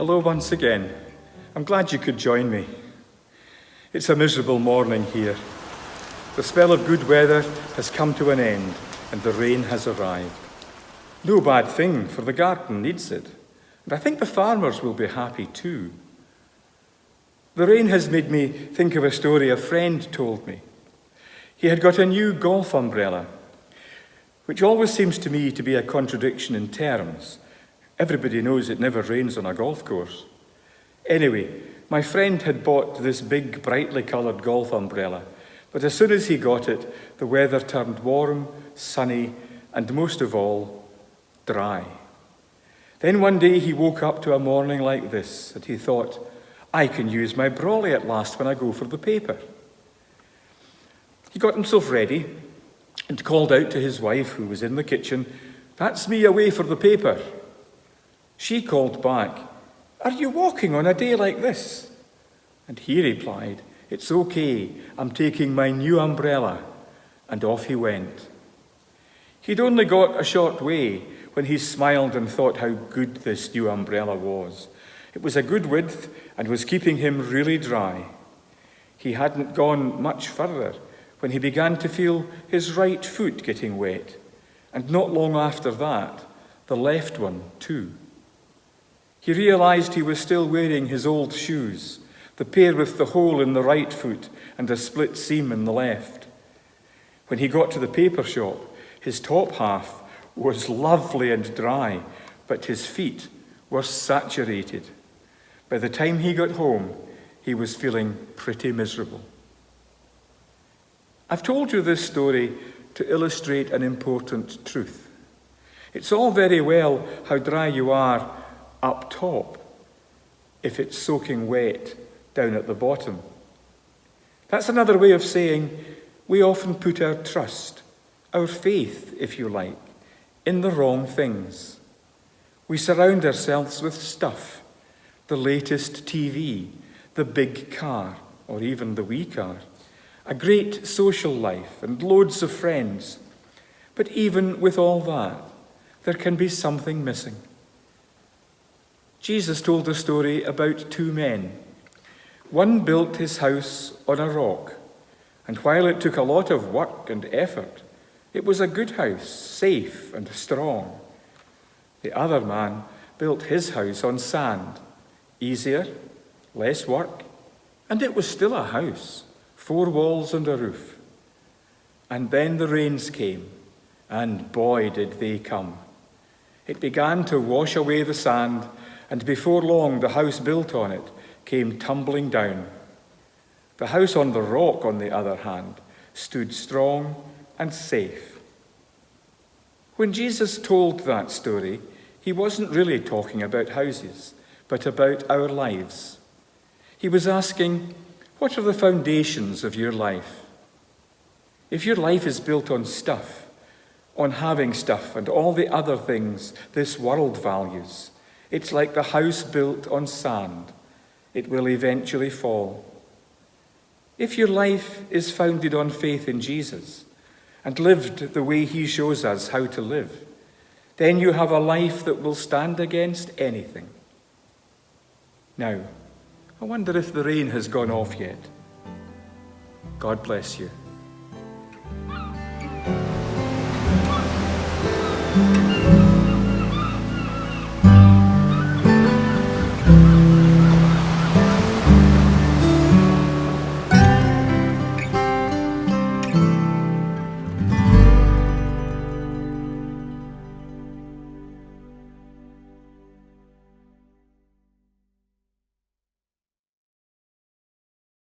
Hello once again. I'm glad you could join me. It's a miserable morning here. The spell of good weather has come to an end and the rain has arrived. No bad thing, for the garden needs it. And I think the farmers will be happy too. The rain has made me think of a story a friend told me. He had got a new golf umbrella, which always seems to me to be a contradiction in terms. Everybody knows it never rains on a golf course. Anyway, my friend had bought this big, brightly coloured golf umbrella, but as soon as he got it, the weather turned warm, sunny, and most of all, dry. Then one day he woke up to a morning like this, and he thought, I can use my brolly at last when I go for the paper. He got himself ready and called out to his wife, who was in the kitchen, "That's me away for the paper." She called back, "Are you walking on a day like this?" And he replied, "It's okay, I'm taking my new umbrella." And off he went. He'd only got a short way when he smiled and thought how good this new umbrella was. It was a good width and was keeping him really dry. He hadn't gone much further when he began to feel his right foot getting wet, and not long after that, the left one too. He realized he was still wearing his old shoes, the pair with the hole in the right foot and a split seam in the left. When he got to the paper shop, his top half was lovely and dry, but his feet were saturated. By the time he got home, he was feeling pretty miserable. I've told you this story to illustrate an important truth. It's all very well how dry you are up top if it's soaking wet down at the bottom. That's another way of saying we often put our trust, our faith, if you like, in the wrong things. We surround ourselves with stuff, the latest TV, the big car, or even the wee car, a great social life and loads of friends. But even with all that, there can be something missing. Jesus told a story about two men. One built his house on a rock, and while it took a lot of work and effort, it was a good house, safe and strong. The other man built his house on sand, easier, less work, and it was still a house, 4 walls and a roof. And then the rains came, and boy did they come. It began to wash away the sand, and before long the house built on it came tumbling down. The house on the rock, on the other hand, stood strong and safe. When Jesus told that story, he wasn't really talking about houses, but about our lives. He was asking, what are the foundations of your life? If your life is built on stuff, on having stuff and all the other things this world values, it's like the house built on sand. It will eventually fall. If your life is founded on faith in Jesus and lived the way he shows us how to live, then you have a life that will stand against anything. Now, I wonder if the rain has gone off yet. God bless you.